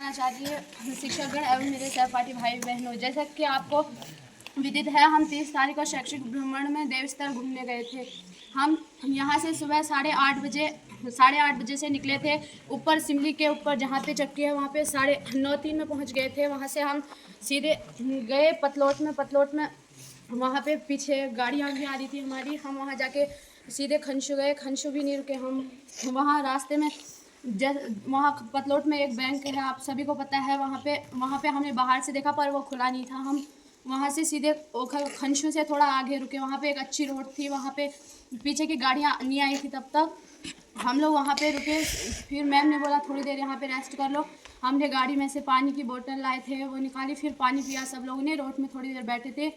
आचार्य शिक्षकगण एवं मेरे सहपाठी भाई बहनों, जैसा कि आपको विदित है, हम 30 तारीख को शैक्षिक भ्रमण में देवस्थल घूमने गए थे। हम यहाँ से सुबह 8:30 बजे से निकले थे। ऊपर सिमली के ऊपर जहाँ पे चक्की है वहाँ पे 9:30 में पहुँच गए थे। वहाँ से हम सीधे गए पतलोट में वहाँ पे पीछे गाड़ियाँ भी आ रही थी हमारी। हम वहाँ जाके सीधे खंशु गए। खंशु भी नहीं रुके हम वहाँ रास्ते में। वहाँ पतलोट में एक बैंक है, आप सभी को पता है। वहाँ पे हमने बाहर से देखा पर वो खुला नहीं था। हम वहाँ से सीधे खंशु से थोड़ा आगे रुके। वहाँ पे एक अच्छी रोड थी, वहाँ पे पीछे की गाड़ियाँ नहीं आई थी। तब तक हम लोग वहाँ पे रुके। फिर मैम ने बोला थोड़ी देर यहाँ पे रेस्ट कर लो। हमने गाड़ी में से पानी की बोतल लाए थे, वो निकाली, फिर पानी पिया सब लोगों ने। रोड में थोड़ी देर बैठे थे।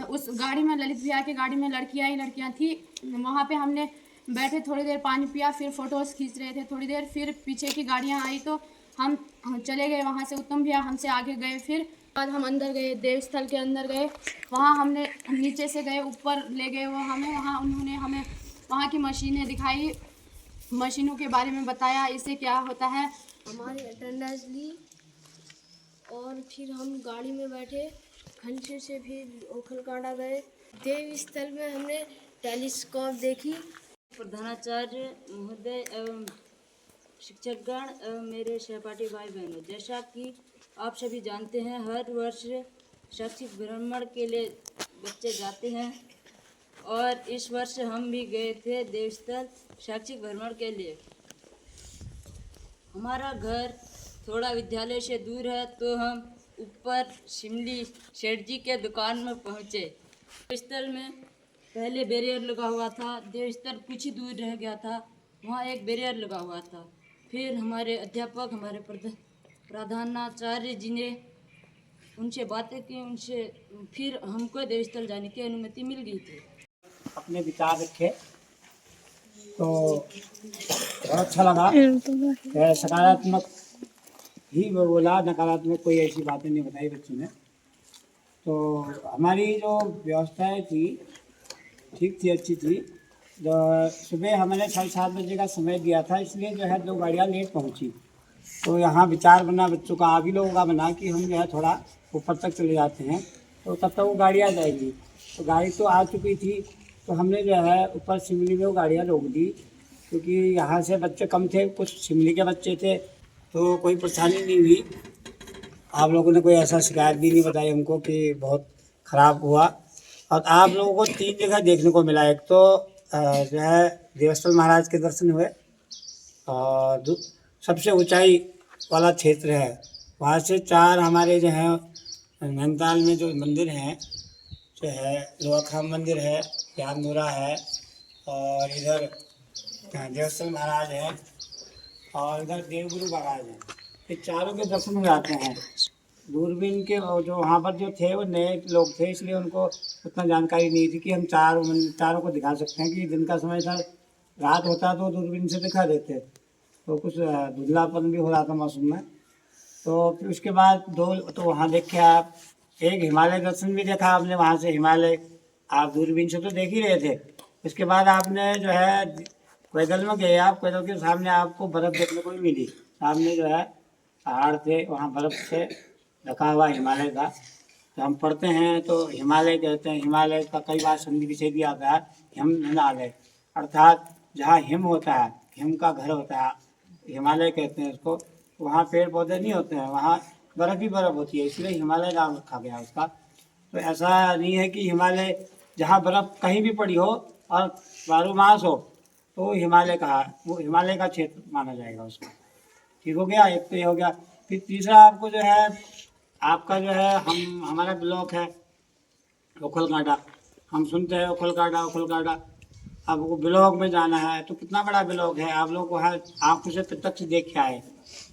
उस गाड़ी में ललित भैया की गाड़ी में लड़कियाँ थी। वहाँ पे हमने बैठे, थोड़ी देर पानी पिया, फिर फ़ोटोज़ खींच रहे थे थोड़ी देर। फिर पीछे की गाड़ियाँ आई तो हम चले गए वहाँ से। उत्तम भैया हमसे आगे गए। फिर बाद हम अंदर गए, देवस्थल के अंदर गए। वहाँ हमने नीचे से गए, ऊपर ले गए वो हमें। वहाँ उन्होंने हमें वहाँ की मशीनें दिखाई, मशीनों के बारे में बताया, इससे क्या होता है। हमारी अटेंडेंस ली और फिर हम गाड़ी में बैठे। खंडूर से फिर ओखलकांडा गए। देव स्थल में हमने टेलीस्कोप देखी। प्रधानाचार्य महोदय एवं शिक्षकगण एवं मेरे सहपाठी भाई बहनों, जैसा कि आप सभी जानते हैं, हर वर्ष शैक्षिक भ्रमण के लिए बच्चे जाते हैं और इस वर्ष हम भी गए थे देवस्थल शैक्षिक भ्रमण के लिए। हमारा घर थोड़ा विद्यालय से दूर है तो हम ऊपर शिमली सेठ जी के दुकान में पहुँचे। देवस्थल में पहले बैरियर लगा हुआ था, देवस्थल कुछ ही दूर रह गया था, वहाँ एक बैरियर लगा हुआ था। फिर हमारे अध्यापक, हमारे प्रधानाचार्य जी ने उनसे बातें की, उनसे फिर हमको देवस्थल जाने की अनुमति मिल गई थी। अपने विचार रखे तो बहुत अच्छा लगा। सकारात्मक ही वो बोला, नकारात्मक कोई ऐसी बातें नहीं बताई बच्चों ने। तो हमारी जो व्यवस्थाएं थी ठीक थी, अच्छी थी। सुबह हमने 7:30 का समय दिया था, इसलिए जो है 2 गाड़ियाँ लेट पहुँची। तो यहाँ विचार बना बच्चों का, आगे लोगों का बना कि हम जो है थोड़ा ऊपर तक चले जाते हैं तो तब तक वो गाड़ियाँ जाएगी। तो गाड़ी तो आ चुकी थी, तो हमने जो है ऊपर शिमली में वो गाड़ियाँ रोक दी, क्योंकि यहाँ से बच्चे कम थे, कुछ शिमली के बच्चे थे, तो कोई परेशानी नहीं हुई। आप लोगों ने कोई ऐसा शिकायत भी नहीं बताई हमको कि बहुत ख़राब हुआ। और आप लोगों को 3 जगह देखने को मिला। एक तो जो है देवस्थल महाराज के दर्शन हुए, और सबसे ऊंचाई वाला क्षेत्र है, वहाँ से 4 हमारे जो हैं नैनीताल में जो मंदिर हैं, जो है लोहाखाम मंदिर है, ज्ञानपुरा है, और इधर देवस्थल महाराज है, और इधर देवगुरु महाराज है। ये चारों के दर्शन हो जाते हैं। दूरबीन के जो वहाँ पर जो थे वो नए लोग थे, इसलिए उनको उतना जानकारी नहीं थी कि हम चारों को दिखा सकते हैं। कि दिन का समय था, रात होता तो दूरबीन से दिखा देते, तो कुछ धुंधलापन भी हो रहा था मौसम में। तो फिर उसके बाद 2 तो वहाँ देखे आप, एक हिमालय दर्शन भी देखा आपने। वहाँ से हिमालय आप दूरबीन से तो देख ही रहे थे। उसके बाद आपने जो है पैदल में गए आप, पैदल के सामने आपको बर्फ़ देखने को भी मिली। सामने जो है पहाड़ थे, वहाँ बर्फ़ से ढका हुआ हिमालय का। तो हम पढ़ते हैं तो हिमालय कहते हैं। हिमालय का कई बार संधि विच्छेद भी आता है, हिमालय, अर्थात जहाँ हिम होता है, हिम का घर होता है, हिमालय कहते हैं उसको। वहाँ पेड़ पौधे नहीं होते हैं, वहाँ बर्फ़ ही बर्फ़ होती है, इसलिए हिमालय नाम रखा गया उसका। तो ऐसा नहीं है कि हिमालय जहाँ बर्फ़ कहीं भी पड़ी हो और 12 मास हो तो हिमालय कहा, वो हिमालय का क्षेत्र माना जाएगा उसका। ठीक हो गया, एक तो ये हो गया। फिर तीसरा आपको जो है, आपका जो है हमारा ब्लॉक है ओखलकांडा। हम सुनते हैं ओखलकांडा। आपको ब्लॉक में जाना है तो कितना बड़ा ब्लॉक है, आप लोग वहाँ आँखों से प्रत्यक्ष देख के आए।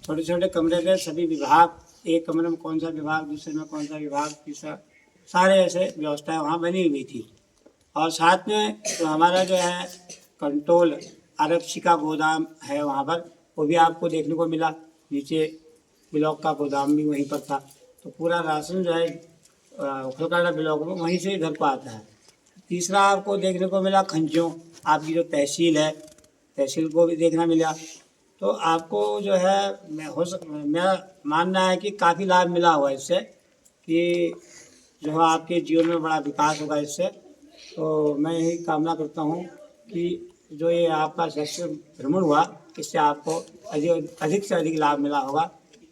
छोटे छोटे कमरे थे, सभी विभाग, एक कमरे में कौन सा विभाग, दूसरे में कौन सा विभाग, तीसरा, सारे ऐसे व्यवस्थाएं वहाँ बनी हुई थी। और साथ में तो हमारा जो है कंट्रोल आरक्षी का गोदाम है वहाँ पर, वो भी आपको देखने को मिला। नीचे ब्लॉक का गोदाम भी वहीं पर था। तो पूरा राशन जो है ओखलकांडा ब्लॉक में वहीं से घर को आता है। तीसरा आपको देखने को मिला खंजों, आपकी जो तहसील है, तहसील को भी देखना मिला। तो आपको जो है मेरा मानना है कि काफ़ी लाभ मिला हुआ है इससे, कि जो है आपके जीवन में बड़ा विकास होगा इससे। तो मैं यही कामना करता हूँ कि जो ये आपका शैक्षिक भ्रमण हुआ, इससे आपको अधिक से अधिक लाभ मिला होगा।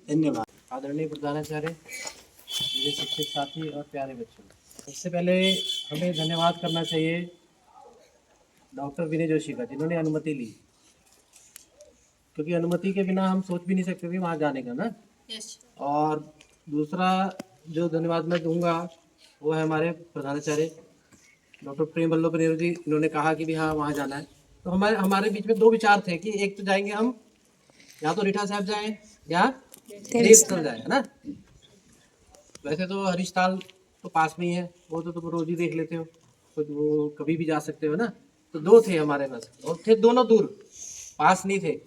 धन्यवाद। आदरणीय प्रधानाचार्य, मेरे शिक्षक साथी और प्यारे बच्चों, सबसे पहले हमें धन्यवाद करना चाहिए डॉक्टर विनय जोशी का, जिन्होंने अनुमति ली, क्योंकि अनुमति के बिना हम सोच भी नहीं सकते थे वहाँ जाने का ना। और दूसरा जो धन्यवाद मैं दूंगा वो है हमारे प्रधानाचार्य डॉक्टर प्रेम वल्लभ नेहरू जी। इन्होंने कहा कि भी हाँ वहाँ जाना है। तो हमारे बीच में दो विचार थे कि एक तो जाएंगे हम, या तो रीठा साहब जाएं या देवस्थल जाए, है ना। वैसे तो हरीशताल तो पास में ही है, वो तो तुम रोज ही देख लेते हो, तो वो कभी भी जा सकते हो ना। तो दो थे हमारे पास, और थे दोनों दूर, पास नहीं थे।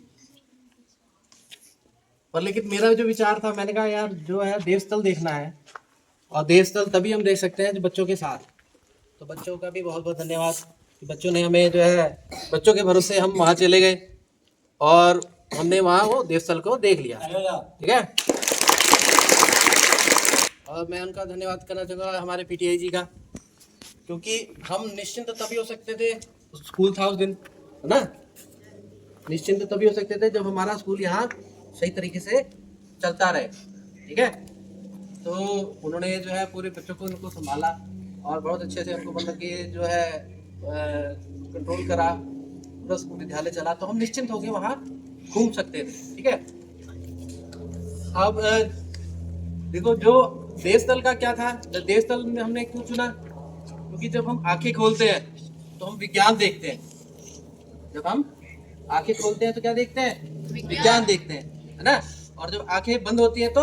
पर लेकिन मेरा जो विचार था, मैंने कहा यार जो है देवस्थल देखना है, और देवस्थल तभी हम देख सकते हैं जो बच्चों के साथ। तो बच्चों का भी बहुत बहुत धन्यवाद कि बच्चों ने हमें जो है, बच्चों के भरोसे हम वहाँ चले गए और हमने वहाँ वो देवस्थल को देख लिया, ठीक है। और मैं उनका धन्यवाद करना चाहूँगा हमारे पीटीआई जी का, क्योंकि हम निश्चिंत तभी हो सकते थे, स्कूल था उस दिन, है ना। निश्चिंत तभी हो सकते थे जब हमारा स्कूल यहाँ सही तरीके से चलता रहे, ठीक है। तो उन्होंने जो है पूरे बच्चों को उनको संभाला और बहुत अच्छे से उनको मतलब कि जो है कंट्रोल करा, पूरा स्कूल विद्यालय चला, तो हम निश्चिंत होकर वहाँ घूम सकते थे, ठीक है। अब देखो जो देवस्थल का क्या था, देवस्थल में हमने क्यों चुना, क्योंकि जब हम आंखें खोलते हैं तो हम विज्ञान देखते हैं। जब हम आंखें खोलते हैं तो क्या देखते हैं, विज्ञान देखते हैं, है ना। और जब आंखें बंद होती है तो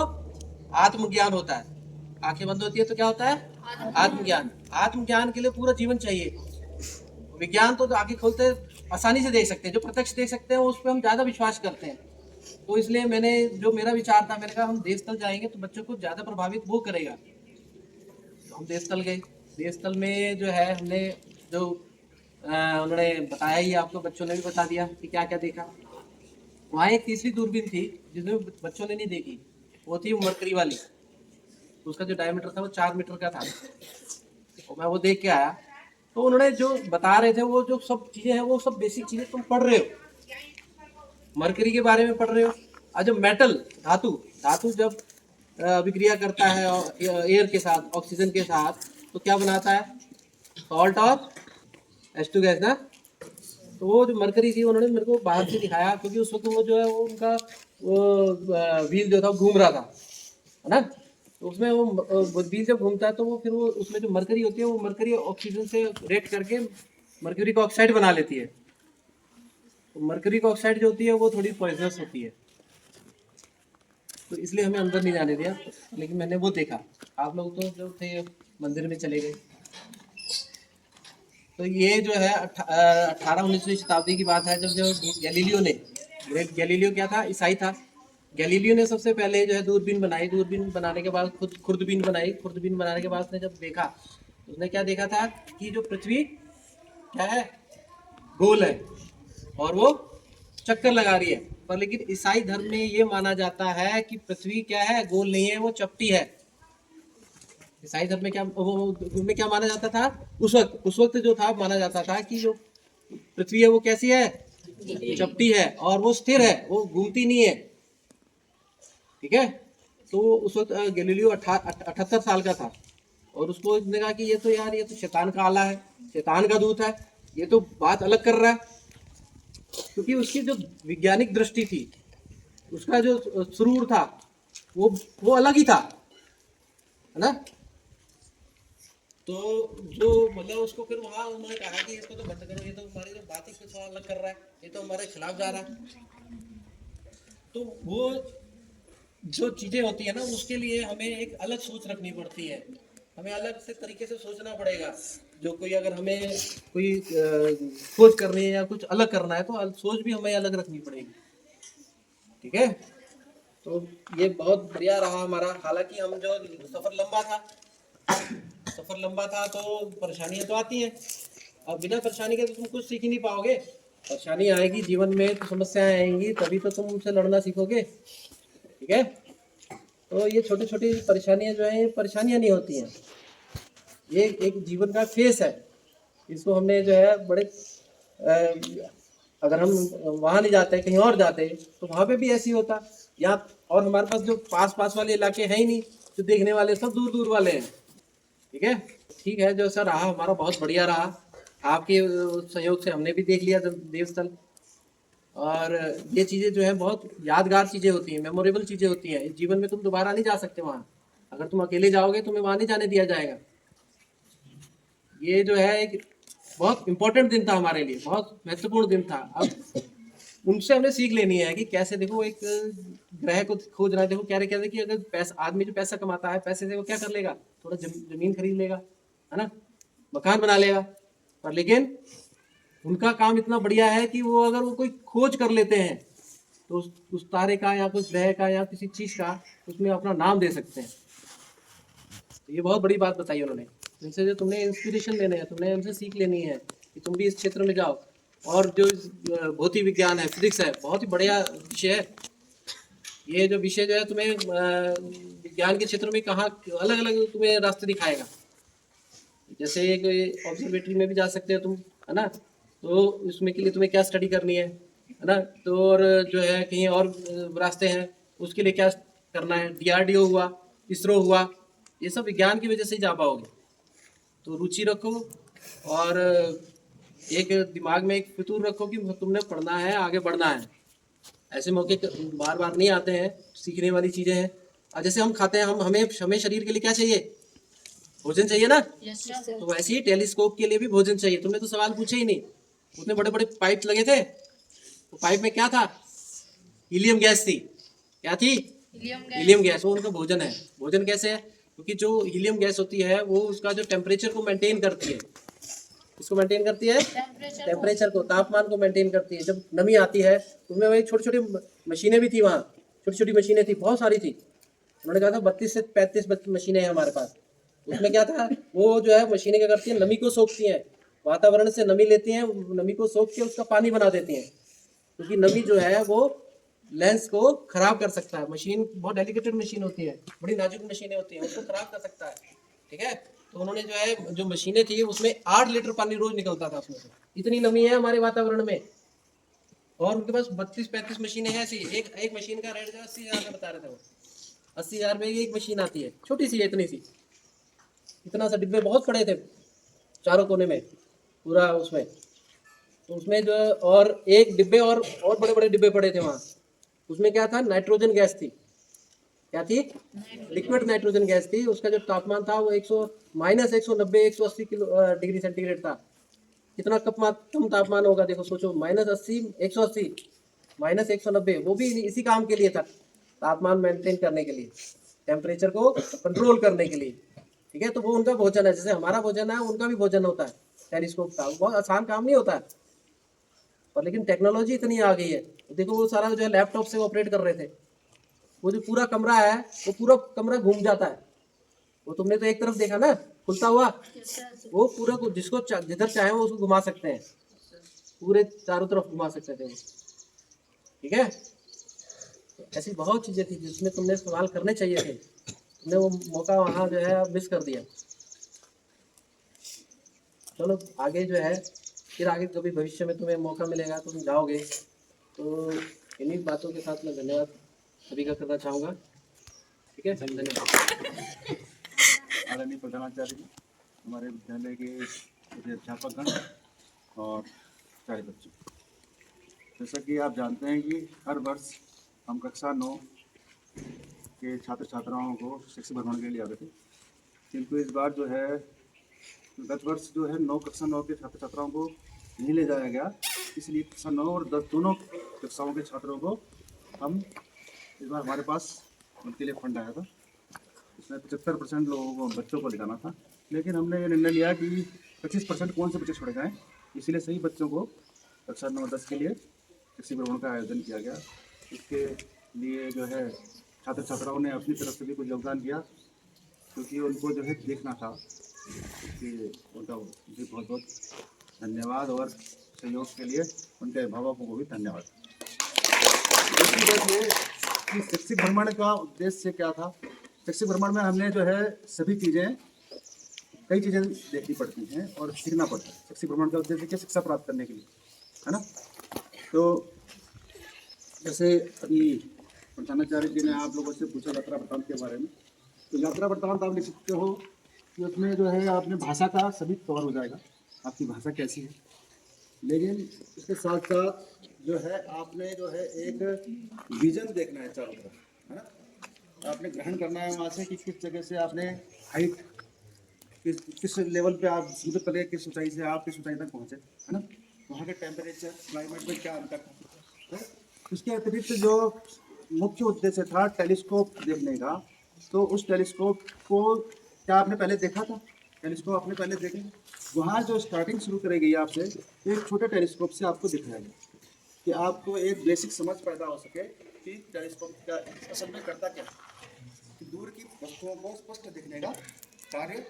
आत्मज्ञान होता है। आंखें बंद होती है तो क्या होता है, आत्मज्ञान। आत्मज्ञान के लिए पूरा जीवन चाहिए। विज्ञान तो आंखें खोलते आसानी से देख सकते हैं, जो प्रत्यक्ष देख सकते हैं उस पर हम ज्यादा विश्वास करते हैं। तो इसलिए मैंने जो मेरा विचार था, मैंने कहा हम देवस्थल जाएंगे तो बच्चों को ज्यादा प्रभावित वो करेगा। तो हम देवस्थल गए। देवस्थल में जो है हमने जो उन्होंने बताया ही, आपको बच्चों ने भी बता दिया कि क्या क्या देखा। वहाँ एक तीसरी दूरबीन थी जिसमें बच्चों ने नहीं देखी, वो थी मरकरी वाली। उसका जो डायमीटर था वो 4 मीटर का था। और मैं वो देख के आया। तो उन्होंने जो बता रहे थे वो जो सब चीजें हैं वो सब बेसिक चीजें तुम पढ़ रहे हो, मरकरी के बारे में पढ़ रहे हो। और जो मेटल धातु जब अभिक्रिया करता है एयर के साथ, ऑक्सीजन के साथ, तो क्या बनाता है, सॉल्ट और H2 गैस ना। तो वो जो मरकरी थी उन्होंने मेरे को बाहर से दिखाया, क्योंकि उस वक्त वो जो है वो उनका वो व्हील जो था घूम रहा था, है ना। तो उसमें वो व्हील जब घूमता है तो वो फिर वो उसमें जो मरकरी होती है वो मरकरी ऑक्सीजन से रिएक्ट करके मरकरी का ऑक्साइड बना लेती है। तो मरकरी का ऑक्साइड जो होती है वो थोड़ी पॉइजनस होती है, तो इसलिए हमें अंदर नहीं जाने दिया। लेकिन मैंने वो देखा। आप लोग तो जो थे मंदिर में चले गए। तो ये जो है 18-19वीं शताब्दी की बात है, जब जो गैलीलियो ने, गैलीलियो क्या था, ईसाई था। गैलीलियो ने सबसे पहले जो है दूरबीन बनाई। दूरबीन बनाने के बाद खुद खुर्दबीन बनाई। खुर्दबीन बनाने के बाद उसने जब देखा, उसने क्या देखा था कि जो पृथ्वी क्या है, गोल है और वो चक्कर लगा रही है। पर लेकिन ईसाई धर्म में ये माना जाता है कि पृथ्वी क्या है, गोल नहीं है, वो चपटी है। ईसाई धर्म में क्या में क्या माना जाता था उस वक्त जो था, माना जाता था कि जो पृथ्वी है वो कैसी है, चपटी है और वो स्थिर है, वो घूमती नहीं है, ठीक है। तो उस वक्त गैलीलियो 78 साल का था और उसको इसने कहा कि ये तो यार ये तो शैतान का आला है, शैतान का दूत है, ये तो बात अलग कर रहा है। क्योंकि उसकी जो वैज्ञानिक दृष्टि थी, उसका जो सुरूर था वो अलग ही था, है ना। तो जो मतलब उसको फिर वहाँ उन्होंने कहा कि इसको तो बंद करो, ये तो हमारी जो बात ही कुछ अलग कर रहा है, ये तो हमारे खिलाफ जा रहा है। तो वो जो चीजें होती है ना, उसके लिए हमें एक अलग सोच रखनी पड़ती है, हमें अलग से तरीके से सोचना पड़ेगा। जो कोई अगर हमें कोई खोज करनी है या कुछ अलग करना है तो सोच भी हमें अलग रखनी पड़ेगी, ठीक है। तो ये बहुत बढ़िया रहा हमारा। हालांकि हम जो सफर लंबा था तो परेशानियां तो आती हैं, और बिना परेशानी के तो तुम कुछ सीख ही नहीं पाओगे। परेशानी आएगी जीवन में तो समस्याएं आएंगी, तभी तो तुम उनसे लड़ना सीखोगे। ठीक है, तो ये छोटी छोटी परेशानियां जो है ये परेशानियां नहीं होती हैं, ये एक जीवन का फेस है। इसको हमने जो है बड़े अगर हम वहाँ नहीं जाते कहीं और जाते तो वहाँ पे भी ऐसी होता या, और हमारे पास जो पास पास वाले इलाके हैं ही नहीं, जो देखने वाले सब दूर दूर वाले हैं। ठीक है, ठीक है, जो सर रहा हमारा बहुत बढ़िया रहा, आपके सहयोग से हमने भी देख लिया देवस्थल, और ये चीज़ें जो है बहुत यादगार चीज़ें होती हैं, मेमोरेबल चीज़ें होती हैं। इस जीवन में तुम दोबारा नहीं जा सकते वहाँ, अगर तुम अकेले जाओगे तुम्हें वहाँ नहीं जाने दिया जाएगा। ये जो है एक बहुत इम्पोर्टेंट दिन था हमारे लिए, बहुत महत्वपूर्ण दिन था। अब उनसे हमें सीख लेनी है कि कैसे, देखो एक ग्रह को खोज रहा है, देखो क्या रहे कि अगर पैसा, आदमी जो पैसा कमाता है पैसे से वो क्या कर लेगा, थोड़ा जमीन खरीद लेगा, है ना, मकान बना लेगा, पर लेकिन उनका काम इतना बढ़िया है कि वो अगर वो कोई खोज कर लेते हैं तो उस तारे का या कुछ ग्रह का या किसी चीज़ का उसमें अपना नाम दे सकते हैं। तो ये बहुत बड़ी बात बताई उन्होंने। इनसे जो तुमने इंस्पिरेशन लेने हैं, तुमने उनसे सीख लेनी है कि तुम भी इस क्षेत्र में जाओ। और जो भौतिक विज्ञान है, फिजिक्स है, बहुत ही बढ़िया विषय है। ये जो विषय जो है तुम्हें विज्ञान के क्षेत्र में कहाँ अलग अलग तुम्हें रास्ते दिखाएगा। जैसे एक ऑब्जर्वेटरी में भी जा सकते हो तुम, है ना, तो उसमें के लिए तुम्हें क्या स्टडी करनी है ना, तो और जो है कहीं और रास्ते हैं उसके लिए क्या करना है, DRDO हुआ, इसरो हुआ, ये सब विज्ञान की वजह से ही जा पाओगे। तो रुचि रखो और एक दिमाग में एक फितूर रखो कि तुमने पढ़ना है, आगे बढ़ना है। ऐसे मौके बार बार नहीं आते हैं, सीखने वाली चीज़ें हैं। और जैसे हम खाते हैं, हमें शरीर के लिए क्या चाहिए, भोजन चाहिए ना। तो वैसे ही टेलीस्कोप के लिए भी भोजन चाहिए। तुमने तो सवाल पूछे ही नहीं, उतने बड़े बड़े पाइप लगे थे, तो पाइप में क्या था, हीलियम गैस थी। क्या थी, हीलियम गैस। वो उनका भोजन है। भोजन कैसे है, क्योंकि जो हीलियम गैस होती है वो उसका जो टेम्परेचर को मेंटेन करती है, इसको मेंटेन करती है, टेम्परेचर को, तापमान को मेंटेन करती है। जब नमी आती है तो उनमें वही छोटी छोटी मशीनें भी थी, वहाँ छोटी छोटी मशीनें थी, बहुत सारी थी। उन्होंने कहा था 32 से 35 मशीनें हैं हमारे पास। उसमें क्या था, वो जो है मशीनें क्या करती हैं, नमी को सोखती हैं, वातावरण से नमी लेती हैं, नमी को सोख के उसका पानी बना देती हैं। क्योंकि नमी जो है वो लेंस को खराब कर सकता है। मशीन बहुत डेलिकेटेड मशीन होती है, बड़ी नाजुक मशीनें होती हैं, उसको खराब कर सकता है। ठीक है, तो उन्होंने जो है जो मशीनें थी उसमें 8 लीटर पानी रोज निकलता था उसमें से। इतनी नमी है हमारे वातावरण में, और उनके पास 32-35 मशीनें हैं ऐसी। एक मशीन का रेट जो 80,000 का बता रहे थे वो, 80,000 में एक मशीन आती है, छोटी सी है, इतनी सी, इतना सा डिब्बे बहुत पड़े थे चारों कोने में पूरा उसमें। तो उसमें जो, और एक डिब्बे और बड़े बड़े डिब्बे पड़े थे वहाँ। उसमें क्या था, नाइट्रोजन गैस थी। क्या थी, लिक्विड नाइट्रोजन गैस थी। उसका जो तापमान था वो -190-180 डिग्री सेंटीग्रेड था। कितना कम तापमान होगा, देखो सोचो, -80, 180, -190, वो भी इसी काम के लिए था, तापमान मेंटेन करने के लिए, टेम्परेचर को कंट्रोल करने के लिए। ठीक है, तो वो उनका भोजन है, जैसे हमारा भोजन है उनका भी भोजन होता है टेलीस्कोप का। बहुत आसान काम नहीं होता है, और लेकिन टेक्नोलॉजी इतनी आ गई है। देखो वो सारा जो है लैपटॉप से ऑपरेट कर रहे थे। वो जो पूरा कमरा है वो पूरा कमरा घूम जाता है। वो तुमने तो एक तरफ देखा ना खुलता हुआ, वो पूरा को जिसको जिधर चाहे वो उसको घुमा सकते हैं, पूरे चारों तरफ घुमा सकते थे वो। ठीक है, तो ऐसी बहुत चीजें थी जिसमें तुमने सवाल करने चाहिए थे, तुमने वो मौका वहाँ जो है मिस कर दिया। चलो आगे जो है, फिर आगे कभी भविष्य में तुम्हें मौका मिलेगा तो तुम जाओगे। तो इन्हीं बातों के साथ मैं धन्यवाद सभी का करना चाहूँगा। ठीक है, धन्यवाद। आदरणीय प्रधानाचार्य जी, हमारे विद्यालय के अध्यापकगण और सारे बच्चों, जैसा कि आप जानते हैं कि हर वर्ष हम कक्षा 9 के छात्र छात्राओं को शैक्षिक भ्रमण के लिए आते थे, किंतु इस बार जो है गत वर्ष जो है कक्षा 9 के छात्र छात्राओं को नहीं ले जाया गया, इसलिए कक्षा 9 और 10 दोनों कक्षाओं के छात्रों को हम इस बार हमारे पास उनके लिए फंड आया था। इसमें 75% लोगों को, बच्चों को ले जाना था, लेकिन हमने ये निर्णय लिया कि 25% कौन से बच्चे छोड़े जाएँ, इसलिए सही बच्चों को कक्षा 9-10 के लिए शैक्षिक भ्रमण का आयोजन किया गया। इसके लिए जो है छात्र छात्राओं ने अपनी तरफ से भी कुछ योगदान किया, क्योंकि उनको जो है देखना था। कि उनका बहुत बहुत धन्यवाद और सहयोग के लिए उनके अभिभावकों को भी धन्यवाद। दूसरी बात ये कि शैक्षिक भ्रमण का उद्देश्य क्या था। शैक्षिक भ्रमण में हमने जो है सभी चीज़ें, कई चीज़ें देखनी पड़ती हैं और सीखना पड़ता है। शैक्षिक भ्रमण का उद्देश्य क्या, शिक्षा प्राप्त करने के लिए, है ना। तो जैसे अभी प्रधानाचार्य जी ने आप लोगों से पूछा यात्रा वृत्तांत के बारे में, तो यात्रा वृत्तांत आप लिख सकते हो कि उसमें जो है आपने भाषा का सभी कवर हो जाएगा, आपकी भाषा कैसी है। लेकिन इसके साथ साथ जो है आपने जो है एक विजन देखना है चारों तरफ, है ना। आपने ग्रहण करना है वहाँ से कि किस जगह से आपने हाइट, किस लेवल पे आप समुद्र तल के किस ऊंचाई से आप किस ऊंचाई तक पहुँचे, है ना। वहाँ के टेम्परेचर, क्लाइमेट में क्या अंतर था। तो उसके अतिरिक्त जो मुख्य उद्देश्य था टेलीस्कोप देखने का, तो उस टेलीस्कोप को क्या आपने पहले देखा था? टेलीस्कोप आपने पहले देखे? वहाँ जो स्टार्टिंग शुरू करी गई आपसे, एक छोटे टेलीस्कोप से आपको दिखाया गया कि आपको एक बेसिक समझ पैदा हो सके कि टेलीस्कोप का असल में करता क्या है। कि दूर की वस्तुओं को स्पष्ट दिखने का कार्य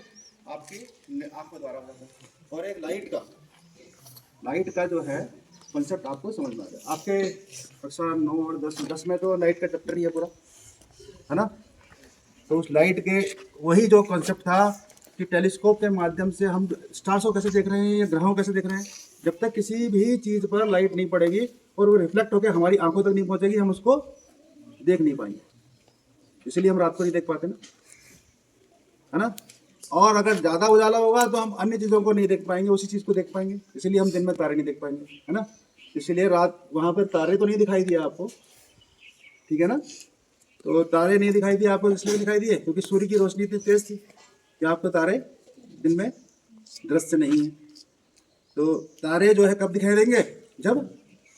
आपकी आंखों द्वारा होता है। और एक लाइट का जो है कॉन्सेप्ट आपको समझ में आ जाए। आपके कक्षा 9 और 10 में तो लाइट का चैप्टर ही है पूरा, है ना। तो उस लाइट के वही जो कॉन्सेप्ट था कि टेलीस्कोप के माध्यम से हम स्टार्स को कैसे देख रहे हैं या ग्रहों कैसे देख रहे हैं। जब तक किसी भी चीज़ पर लाइट नहीं पड़ेगी और वो रिफ्लेक्ट होकर हमारी आंखों तक नहीं पहुंचेगी, हम उसको देख नहीं पाएंगे। इसीलिए हम रात को नहीं देख पाते ना, है ना। और अगर ज़्यादा उजाला होगा तो हम अन्य चीज़ों को नहीं देख पाएंगे, उसी चीज़ को देख पाएंगे। इसीलिए हम दिन में तारे नहीं देख पाएंगे, है ना। इसीलिए रात वहाँ पर तारे तो नहीं दिखाई दिए आपको, ठीक है ना। तो तारे नहीं दिखाई दिए आपको, इसलिए दिखाई दिए क्योंकि सूर्य की रोशनी इतनी तेज थी कि आपको तारे दिन में दृश्य नहीं है। तो तारे जो है कब दिखाई देंगे? जब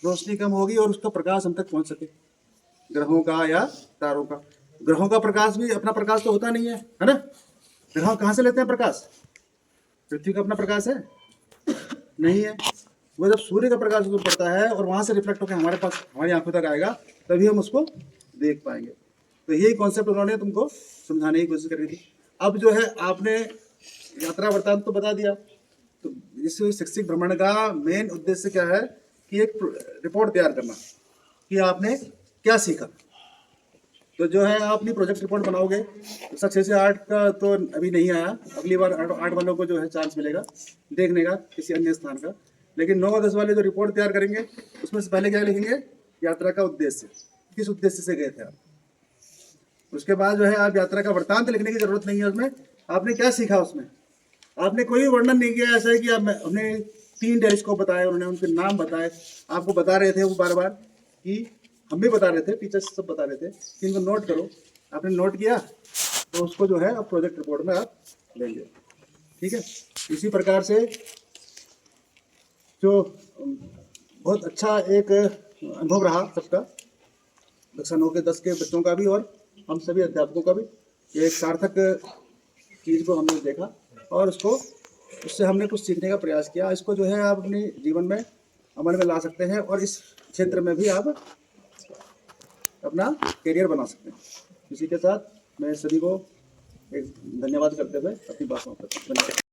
रोशनी कम होगी और उसका प्रकाश हम तक पहुंच सके, ग्रहों का या तारों का। ग्रहों का प्रकाश भी अपना प्रकाश तो होता नहीं है ना। ग्रह कहाँ से लेते हैं प्रकाश? पृथ्वी का अपना प्रकाश है? नहीं है। वो जब सूर्य का प्रकाश उसको पड़ता है और वहाँ से रिफ्लेक्ट होकर हमारे पास, हमारी आंखों तक आएगा, तभी हम उसको देख पाएंगे। तो यही कॉन्सेप्ट उन्होंने तुमको समझाने की कोशिश करी थी। अब जो है आपने यात्रा वृत्तांत तो बता दिया, तो इस शैक्षिक भ्रमण का मेन उद्देश्य क्या है कि एक रिपोर्ट तैयार करना कि आपने क्या सीखा। तो जो है आप अपनी प्रोजेक्ट रिपोर्ट बनाओगे। कक्षा 6 से 8 का तो अभी नहीं आया, अगली बार 8 वालों को जो है चांस मिलेगा देखने का किसी अन्य स्थान का। लेकिन 9 और 10 वाले जो रिपोर्ट तैयार करेंगे उसमें से पहले क्या लिखेंगे? यात्रा का उद्देश्य, किस उद्देश्य से गए थे आप। उसके बाद जो है आप यात्रा का वृत्तांत लिखने की जरूरत नहीं है। उसमें आपने क्या सीखा, उसमें आपने कोई वर्णन नहीं किया ऐसा है कि आप, हमने 3 टेलीस्कोप बताए, उन्होंने उनके नाम बताए, आपको बता रहे थे वो बार बार कि हम भी बता रहे थे, टीचर्स सब बता रहे थे कि इनको नोट करो। आपने नोट किया तो उसको जो है आप प्रोजेक्ट रिपोर्ट में आप लेंगे, ठीक है। इसी प्रकार से जो बहुत अच्छा एक अनुभव रहा सबका, कक्षा 9 के 10 के बच्चों का भी और हम सभी अध्यापकों का भी। एक सार्थक चीज़ को हमने देखा और उससे हमने कुछ सीखने का प्रयास किया। इसको जो है आप अपने जीवन में अमल में ला सकते हैं और इस क्षेत्र में भी आप अपना करियर बना सकते हैं। इसी के साथ मैं सभी को एक धन्यवाद करते हुए अपनी बात समाप्त करता हूं। धन्यवाद।